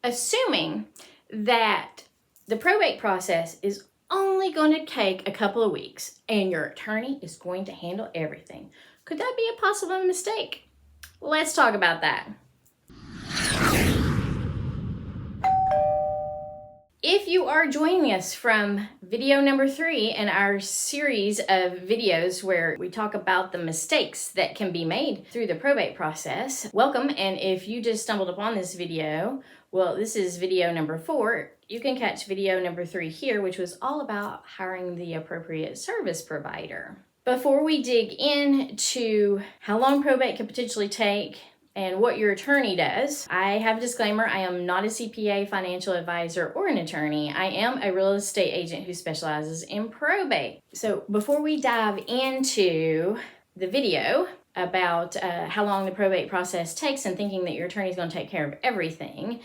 Assuming that the probate process is only going to take a couple of weeks and your attorney is going to handle everything, could that be a possible mistake? Let's talk about that. If you are joining us from video number 3 in our series of videos where we talk about the mistakes that can be made through the probate process, welcome. And if you just stumbled upon this video, well, this is video number 4. You can catch video number 3 here, which was all about hiring the appropriate service provider. Before we dig into how long probate could potentially take, and what your attorney does, I have a disclaimer. I am not a CPA, financial advisor, or an attorney. I am a real estate agent who specializes in probate. So before we dive into the video about how long the probate process takes and thinking that your attorney is going to take care of everything,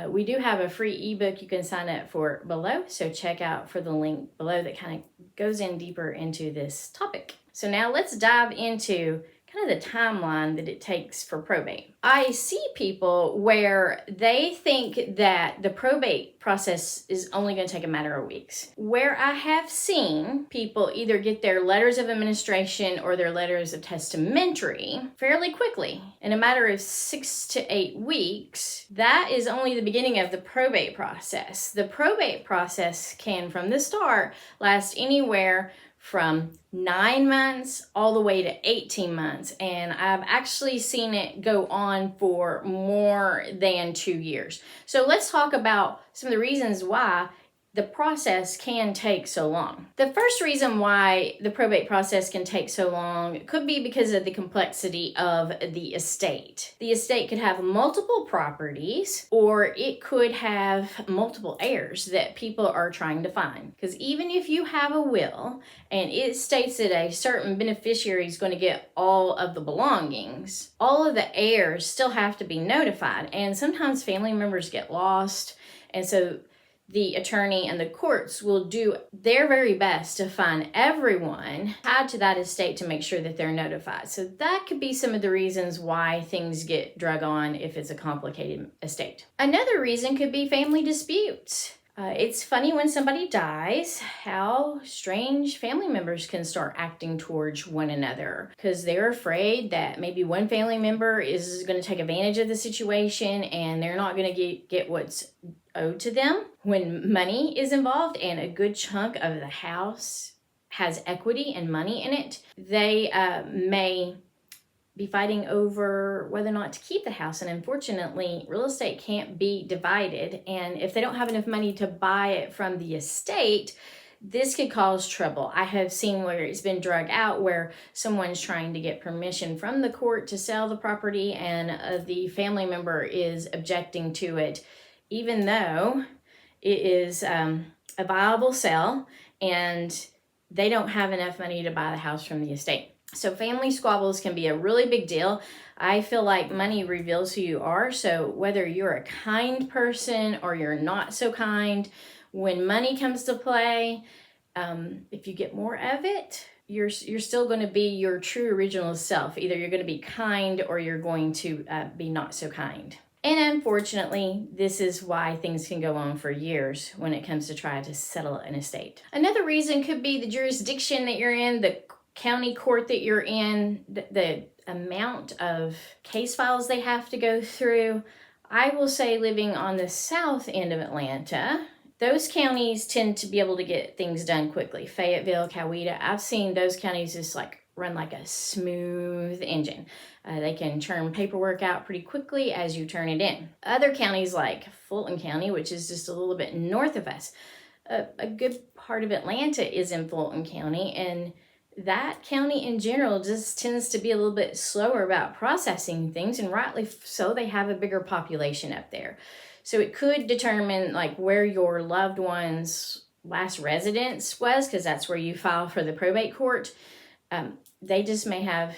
we do have a free ebook you can sign up for below. So check out for the link below that kind of goes in deeper into this topic. So now let's dive into kind of the timeline that it takes for probate. I see people where they think that the probate process is only going to take a matter of weeks. Where I have seen people either get their letters of administration or their letters of testamentary fairly quickly, in a matter of 6 to 8 weeks, that is only the beginning of the probate process. The probate process can, from the start, last anywhere from 9 months all the way to 18 months. And I've actually seen it go on for more than 2 years. So let's talk about some of the reasons why the process can take so long. The first reason why the probate process can take so long could be because of the complexity of the estate. The estate could have multiple properties, or it could have multiple heirs that people are trying to find. Because even if you have a will and it states that a certain beneficiary is going to get all of the belongings, all of the heirs still have to be notified. And sometimes family members get lost. And so the attorney and the courts will do their very best to find everyone tied to that estate to make sure that they're notified. So that could be some of the reasons why things get drug on if it's a complicated estate. Another reason could be family disputes. It's funny when somebody dies, how strange family members can start acting towards one another because they're afraid that maybe one family member is going to take advantage of the situation and they're not going to get what's owed to them. When money is involved and a good chunk of the house has equity and money in it, they may be fighting over whether or not to keep the house. And unfortunately, real estate can't be divided. And if they don't have enough money to buy it from the estate, this could cause trouble. I have seen where it's been drug out where someone's trying to get permission from the court to sell the property and the family member is objecting to it, even though it is a viable sale and they don't have enough money to buy the house from the estate. So family squabbles can be a really big deal. I feel like money reveals who you are. So whether you're a kind person or you're not so kind, when money comes to play, if you get more of it, you're still going to be your true original self. Either you're going to be kind or you're going to be not so kind. And unfortunately, this is why things can go on for years when it comes to try to settle an estate. Another reason could be the jurisdiction that you're in, the county court that you're in, the amount of case files they have to go through. I will say, living on the south end of Atlanta, those counties tend to be able to get things done quickly. Fayetteville, Coweta, I've seen those counties just run like a smooth engine. They can churn paperwork out pretty quickly as you turn it in. Other counties like Fulton County, which is just a little bit north of us, a good part of Atlanta is in Fulton County, and that county in general just tends to be a little bit slower about processing things, and rightly so. They have a bigger population up there. So it could determine where your loved one's last residence was, because that's where you file for the probate court. They just may have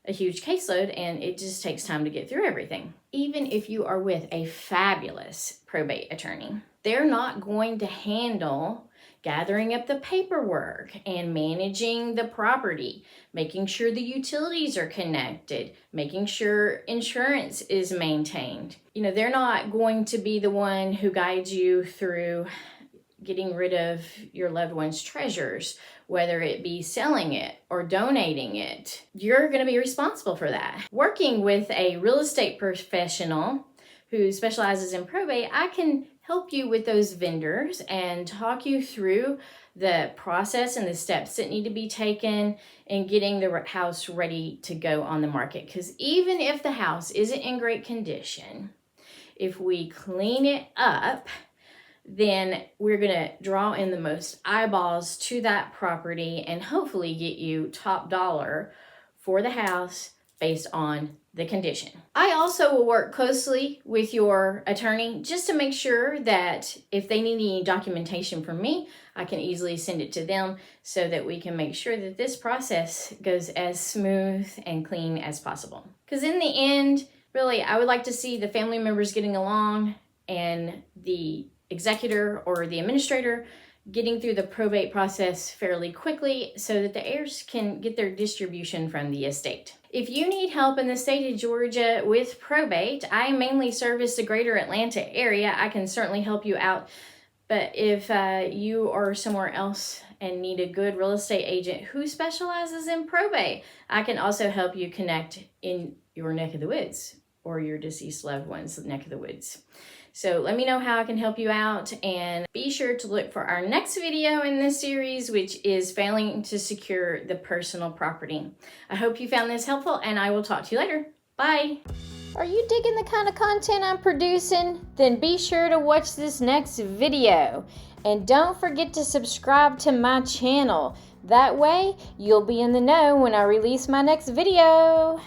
a huge caseload and it just takes time to get through everything. Even if you are with a fabulous probate attorney, they're not going to handle gathering up the paperwork and managing the property, making sure the utilities are connected, making sure insurance is maintained. You know, they're not going to be the one who guides you through getting rid of your loved one's treasures, whether it be selling it or donating it. You're going to be responsible for that. Working with a real estate professional who specializes in probate, I can help you with those vendors and talk you through the process and the steps that need to be taken in getting the house ready to go on the market. Because even if the house isn't in great condition, if we clean it up, then we're going to draw in the most eyeballs to that property and hopefully get you top dollar for the house based on the condition. I also will work closely with your attorney just to make sure that if they need any documentation from me, I can easily send it to them so that we can make sure that this process goes as smooth and clean as possible. Because in the end, really, I would like to see the family members getting along and the executor or the administrator getting through the probate process fairly quickly so that the heirs can get their distribution from the estate. If you need help in the state of Georgia with probate, I mainly service the greater Atlanta area. I can certainly help you out. But if you are somewhere else and need a good real estate agent who specializes in probate, I can also help you connect in your neck of the woods or your deceased loved one's neck of the woods. So let me know how I can help you out, and be sure to look for our next video in this series, which is failing to secure the personal property. I hope you found this helpful, and I will talk to you later. Bye. Are you digging the kind of content I'm producing? Then be sure to watch this next video. And don't forget to subscribe to my channel. That way, you'll be in the know when I release my next video.